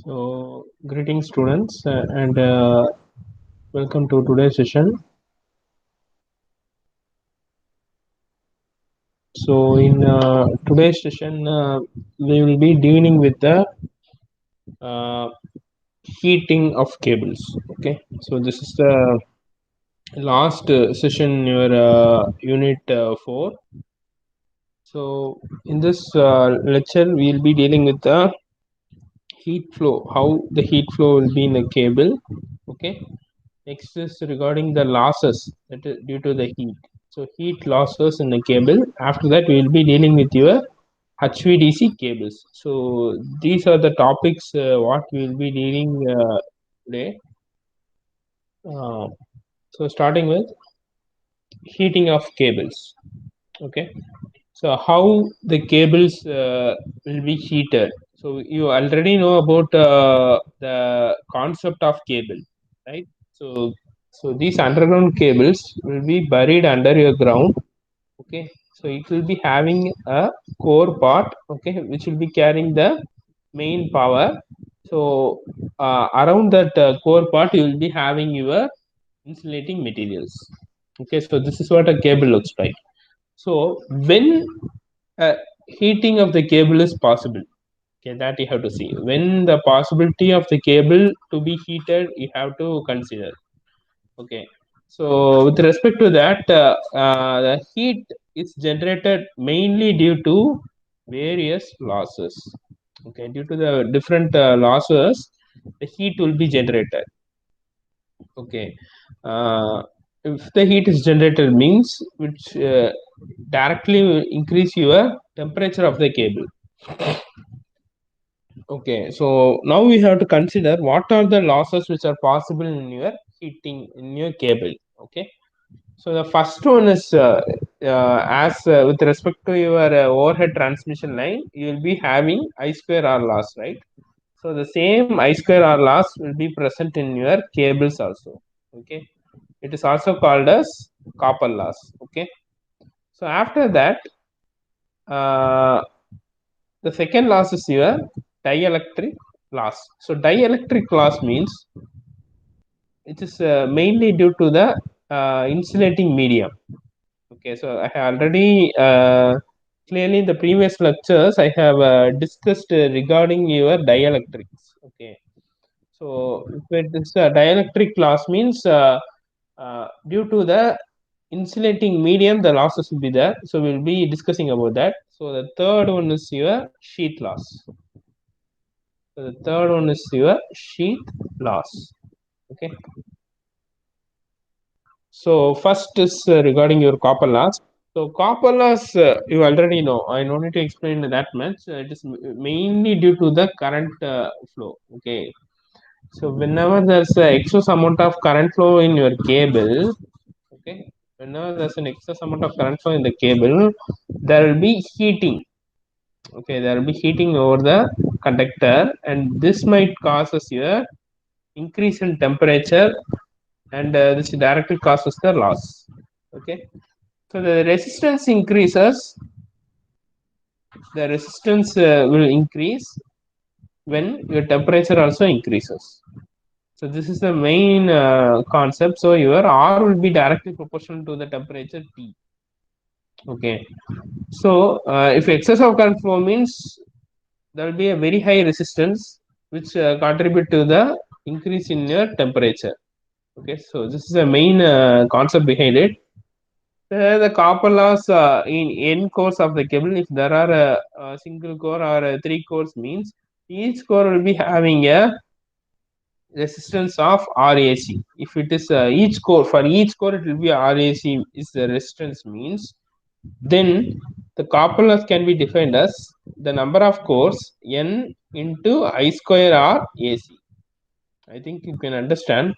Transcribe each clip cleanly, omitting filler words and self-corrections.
So, greetings, students, and welcome to today's session. So, in today's session, we will be dealing with the uh, heating of cables. Okay, so this is the last session in your unit 4. So, in this lecture, we will be dealing with the heat flow, how the heat flow will be in a cable. Okay, next is regarding the losses that is due to the heat. So heat losses in the cable. After that, we will be dealing with your HVDC cables. So these are the topics what we will be dealing today. Uh, so starting with heating of cables. Okay. So how the cables will be heated. So you already know about the concept of cable, right? So so these underground cables will be buried under your ground. Okay, so it will be having a core part. Okay, which will be carrying the main power. So around that core part, you will be having your insulating materials. Okay, so this is what a cable looks like. So when heating of the cable is possible, okay, that you have to see. When the possibility of the cable to be heated, you have to consider. Okay, so with respect to that, the heat is generated mainly due to various losses. Okay, due to the different losses, the heat will be generated. Okay, if the heat is generated means which directly will increase your temperature of the cable. Okay, so now we have to consider what are the losses which are possible in your heating in your cable. Okay, so the first one is as with respect to your overhead transmission line, you will be having I square R loss, right? So the same I square R loss will be present in your cables also. Okay, it is also called as copper loss. Okay, so after that, uh, the second loss is your dielectric loss. So dielectric loss means it is mainly due to the insulating medium. Okay, so I have already clearly in the previous lectures I have discussed regarding your dielectrics. Okay, so if it is dielectric loss means due to the insulating medium the losses will be there. So we'll be discussing about that. So the third one is your sheet loss. So the third one is your sheet loss. Okay. So first is regarding your copper loss. So copper loss, you already know. I don't need to explain that much. It is mainly due to the current flow. Okay. So whenever there's a excess amount of current flow in your cable, okay, whenever there's an excess amount of current flow in the cable, there will be heating. Okay, there will be heating over the conductor, and this might cause us a increase in temperature, and this directly causes the loss. Okay, so the resistance increases. The resistance will increase when your temperature also increases. So this is the main concept. So your R will be directly proportional to the temperature T. Okay. So if excess of current flow means there will be a very high resistance which contribute to the increase in your temperature. Okay. So this is the main concept behind it. The copper loss in n cores of the cable, if there are a single core or three cores means each core will be having a resistance of RAC. If it is each core, for each core it will be RAC is the resistance means, then the copper loss can be defined as the number of cores n into I square R AC. I think you can understand.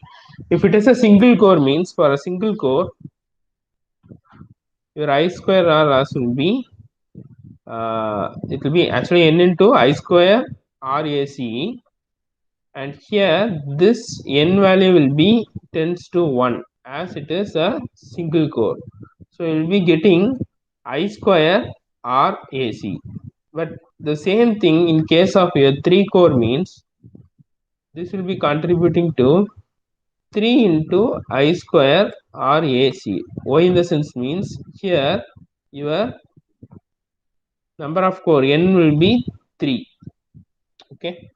If it is a single core means for a single core, your I square R loss will be it will be actually n into I square RAC, and here this n value will be tends to 1 as it is a single core. So you will be getting I square RAC. But the same thing in case of a 3 core means this will be contributing to 3 into I square or AC. Y in the sense means here your number of core n will be 3. Okay.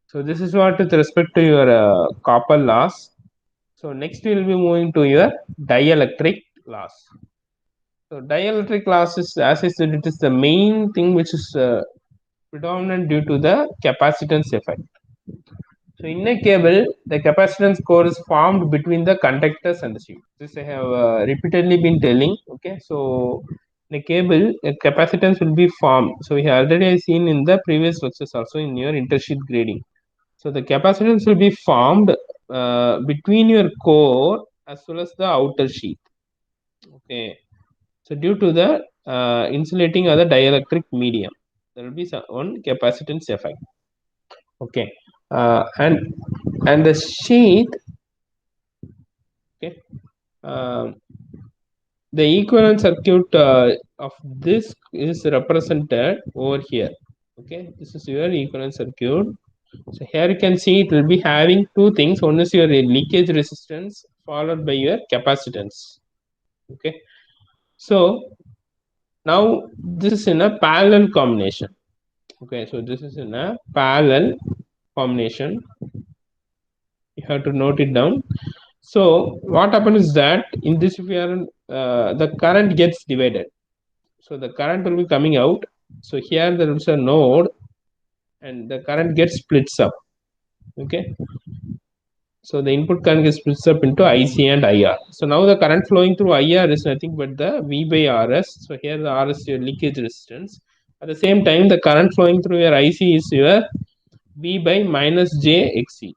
So this is what with respect to your copper loss. So next we will be moving to your dielectric loss. So dielectric loss is, as I said, it is the main thing which is predominant due to the capacitance effect. So in a cable, the capacitance core is formed between the conductors and the sheet. This I have repeatedly been telling. Okay, so in a cable, a capacitance will be formed. So we have already seen in the previous lectures also in your intersheet grading. So the capacitance will be formed between your core as well as the outer sheet. Okay, so due to the insulating or the dielectric medium, there will be some one capacitance effect. Okay, and the sheet. Okay, um, the equivalent circuit of this is represented over here. Okay, this is your equivalent circuit. So here you can see it will be having two things. One is your leakage resistance followed by your capacitance. Okay, so now this is in a parallel combination. Okay, so this is in a parallel combination. You have to note it down. So what happens is that in this, if you are the current gets divided. So the current will be coming out. So here there is a node, and the current gets splits up. Okay. So the input current gets splits up into IC and IR. So now the current flowing through IR is nothing but the V by RS. So here the RS is your leakage resistance. At the same time, the current flowing through your IC is your V by minus J XC.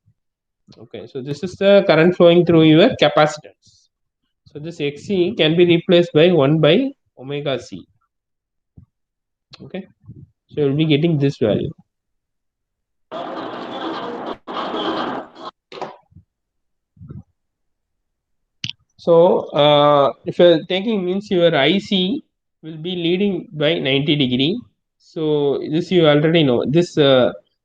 Okay, so this is the current flowing through your capacitance. So this XC can be replaced by 1 by omega C. Okay, so you'll be getting this value. So if you're taking means your IC will be leading by 90 degree. So this you already know. This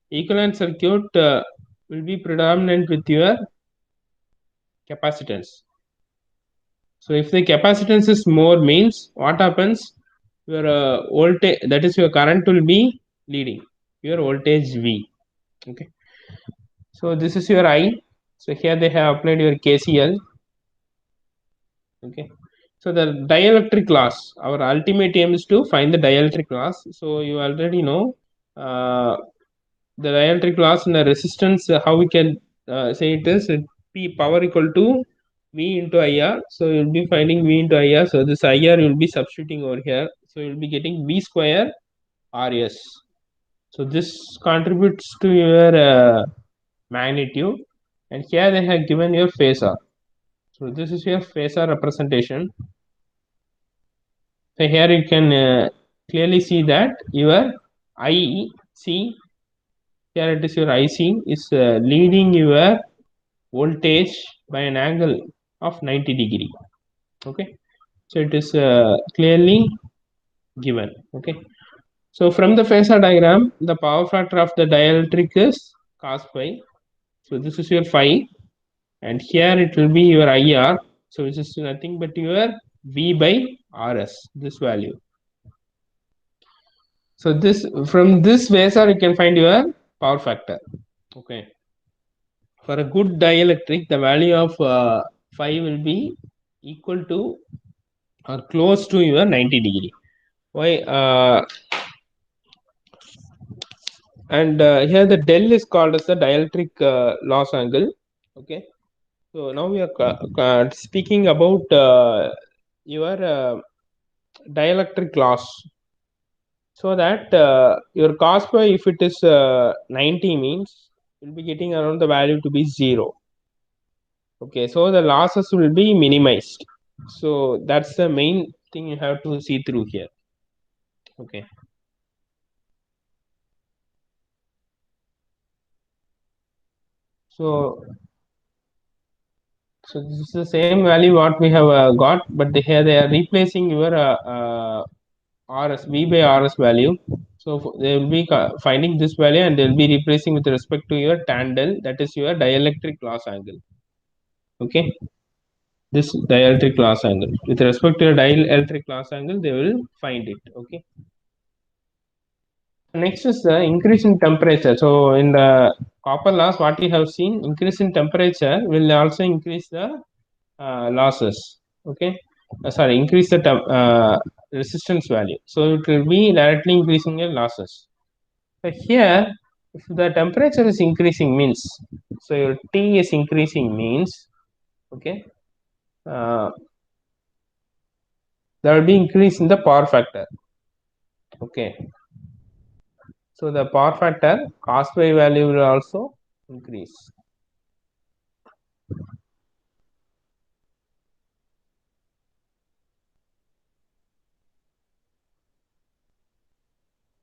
equivalent circuit will be predominant with your capacitance. So if the capacitance is more means what happens? Your voltage, that is your current will be leading your voltage V. Okay. So this is your I. So here they have applied your KCL. Okay. So the dielectric loss, our ultimate aim is to find the dielectric loss. So you already know the dielectric loss and the resistance, how we can say it is P power equal to V into IR. So you'll be finding V into IR. So this IR you'll be substituting over here. So you'll be getting V square RS. So this contributes to your magnitude. And here they have given your phasor. So this is your phasor representation. So here you can clearly see that your IC, here it is your IC is leading your voltage by an angle of 90 degree. Okay, so it is clearly given. Okay, so from the phasor diagram, the power factor of the dielectric is cos phi. So this is your phi, and here it will be your IR. So this is nothing but your V by RS, this value. So this from this phasor you can find your power factor. Okay. For a good dielectric, the value of phi will be equal to or close to your 90 degree. Why? And here the del is called as the dielectric loss angle. Okay. So now we are speaking about your dielectric loss. So that your cos phi, if it is 90 means, you'll be getting around the value to be 0. Okay, so the losses will be minimized. So that's the main thing you have to see through here. Okay. So this is the same value what we have got, but here they are replacing your RS V by RS value. So they will be finding this value and they will be replacing with respect to your tandem, that is your dielectric loss angle. Okay, this dielectric loss angle with respect to your dielectric loss angle, they will find it. Okay. Next is the increase in temperature. So in the copper loss, what we have seen, increase in temperature will also increase the losses. Okay, sorry, increase the resistance value. So it will be directly increasing your losses. So here, if the temperature is increasing means, so your T is increasing means, okay, there will be increase in the power factor. Okay, so the power factor cos phi value will also increase.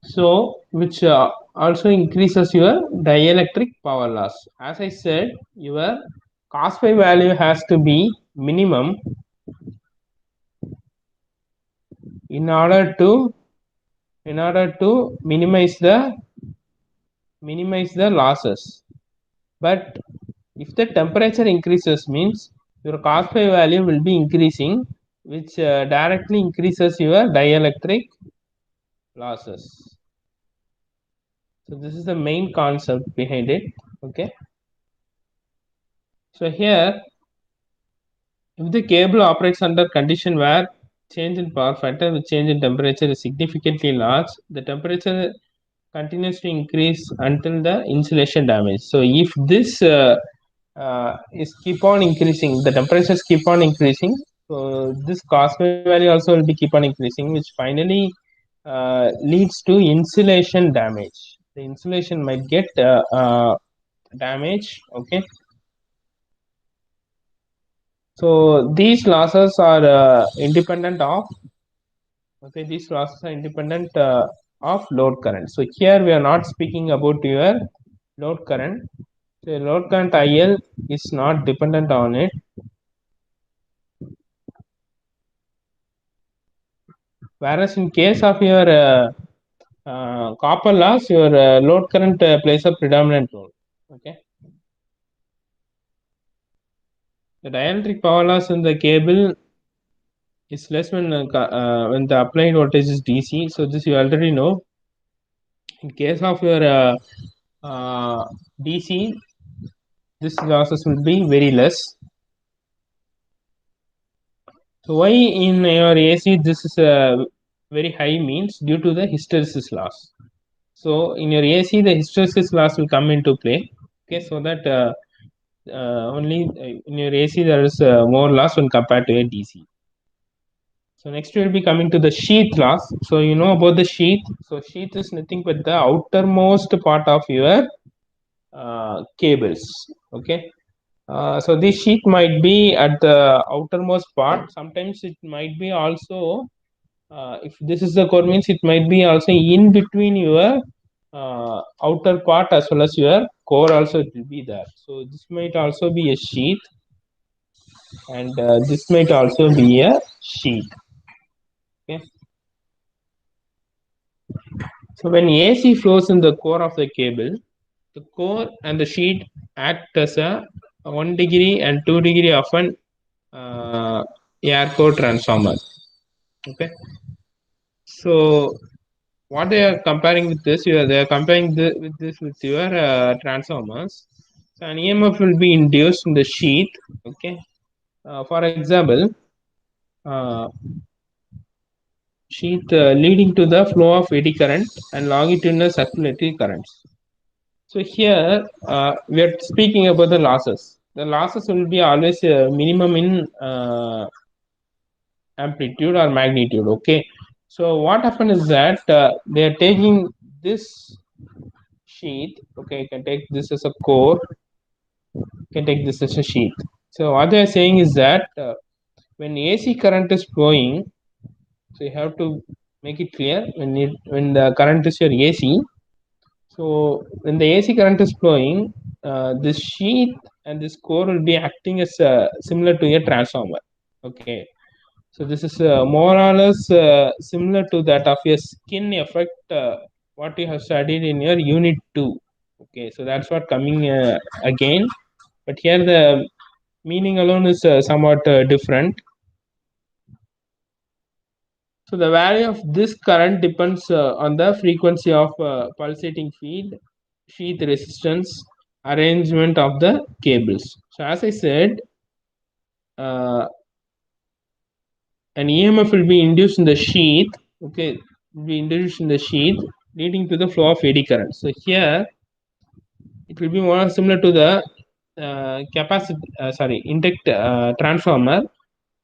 So which also increases your dielectric power loss. As I said, your cos phi value has to be minimum in order to minimize the losses. But if the temperature increases means your cos phi value will be increasing, which directly increases your dielectric losses. So this is the main concept behind it. Okay. So here, if the cable operates under condition where change in power factor with change in temperature is significantly large, the temperature continues to increase until the insulation damage. So if this is keep on increasing, the temperatures keep on increasing, so this cos value also will be keep on increasing, which finally leads to insulation damage. The insulation might get damage. Okay, so these losses are independent of, okay, these losses are independent of load current. So here we are not speaking about your load current. So load current IL is not dependent on it. Whereas in case of your copper loss, your load current plays a predominant role. Okay. The dielectric power loss in the cable is less when the applied voltage is DC. So this you already know. In case of your DC, this losses will be very less. So why in your AC this is very high means due to the hysteresis loss. So in your AC the hysteresis loss will come into play. Okay, so that only in your AC there is more loss when compared to a DC. So next we will be coming to the sheath loss. So you know about the sheath. So sheath is nothing but the outermost part of your cables. Okay. So this sheath might be at the outermost part. Sometimes it might be also, if this is the core means it might be also in between your outer part as well as your core also it will be there. So this might also be a sheath, and this might also be a sheath. Okay. So when AC flows in the core of the cable, the core and the sheet act as a 1 degree and 2 degree of an air core transformer. Okay. So what they are comparing with this, they are comparing with this with your transformers. So an EMF will be induced in the sheath. Okay. For example, uh, sheath leading to the flow of eddy current and longitudinal circulatory currents. So here we are speaking about the losses. The losses will be always minimum in amplitude or magnitude. Okay. So what happens is that they are taking this sheath. Okay, you can take this as a core. You can take this as a sheath. So what they are saying is that when AC current is flowing, so you have to make it clear when the current is your AC. So when the AC current is flowing, this sheath and this core will be acting as similar to a transformer. Okay, so this is more or less similar to that of a skin effect what you have studied in your unit 2. Okay, so that's what coming again, but here the meaning alone is somewhat different. So the value of this current depends on the frequency of pulsating field, sheath resistance, arrangement of the cables. So as I said, uh, an EMF will be induced in the sheath. Okay, will be induced in the sheath, leading to the flow of eddy current. So here it will be more similar to the induct transformer.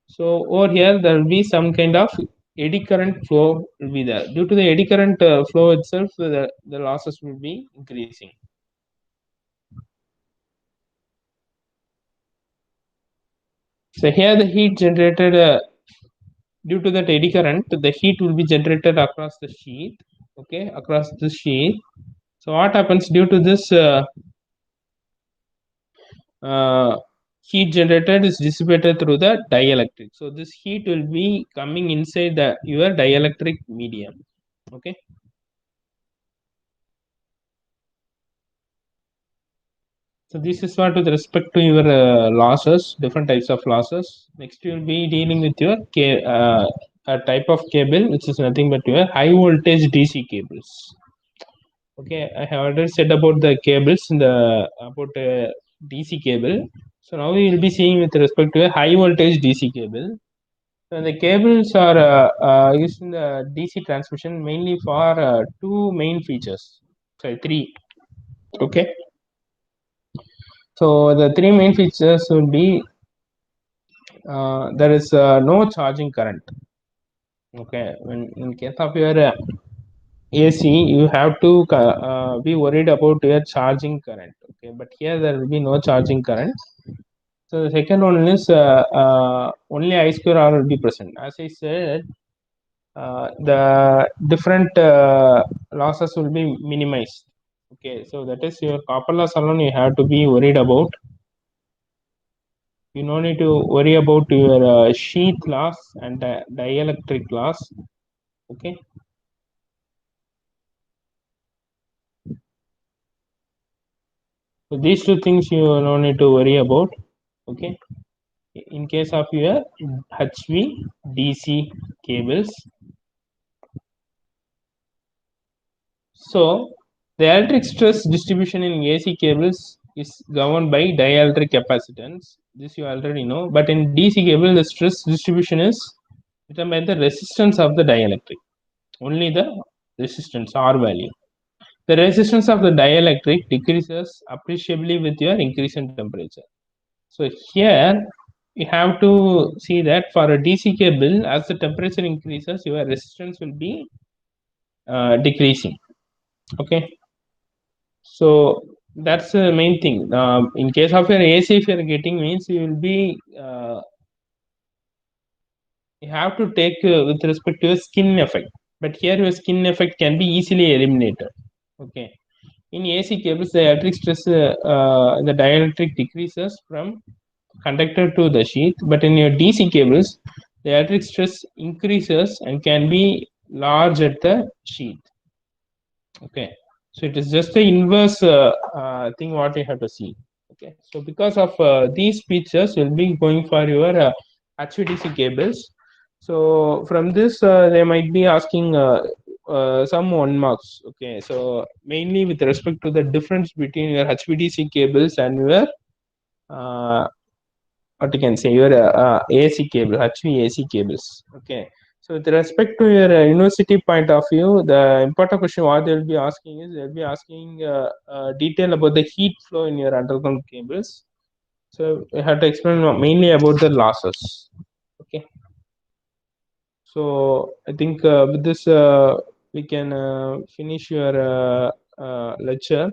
So over here there will be some kind of eddy current flow will be there. Due to the eddy current flow itself, the losses will be increasing. So here the heat generated due to that eddy current, the heat will be generated across the sheet. Okay, across the sheet. So what happens due to this uh, heat generated is dissipated through the dielectric. So this heat will be coming inside the your dielectric medium. Okay. So this is what with respect to your losses, different types of losses. Next, you will be dealing with your a type of cable, which is nothing but your high voltage DC cables. Okay, I have already said about the cables in the about DC cable. So now we will be seeing with respect to a high voltage DC cable. So the cables are used in the DC transmission mainly for two main features. Sorry, three. Okay. So the three main features will be there is no charging current. Okay, when in case of your AC, you have to be worried about your charging current. Okay, but here there will be no charging current. So the second one is only I square R will be present. As I said, the different losses will be minimized. Okay, so that is your copper loss alone you have to be worried about. You no need to worry about your sheath loss and dielectric loss. Okay, so these two things you no need to worry about. Okay, in case of your HVDC cables. So the electric stress distribution in AC cables is governed by dielectric capacitance. This you already know, but in DC cable the stress distribution is determined by the resistance of the dielectric. Only the resistance R value. The resistance of the dielectric decreases appreciably with your increase in temperature. So here you have to see that for a DC cable, as the temperature increases, your resistance will be decreasing. Okay, so that's the main thing. In case of your AC, if you're getting means you will be you have to take with respect to your skin effect. But here your skin effect can be easily eliminated. Okay. In AC cables, the electric stress, the dielectric decreases from conductor to the sheath, but in your DC cables, the electric stress increases and can be large at the sheath. Okay, so it is just the inverse thing what you have to see. Okay, so because of these features, you'll be going for your HVDC cables. So from this, they might be asking some 1 marks. Okay, so mainly with respect to the difference between your HVDC cables and your uh, what you can say your AC cable, HVAC cables. Okay. So with respect to your university point of view, the important question what they'll be asking is they'll be asking detail about the heat flow in your underground cables. So we have to explain mainly about the losses. Okay. So I think with this we can finish your lecture.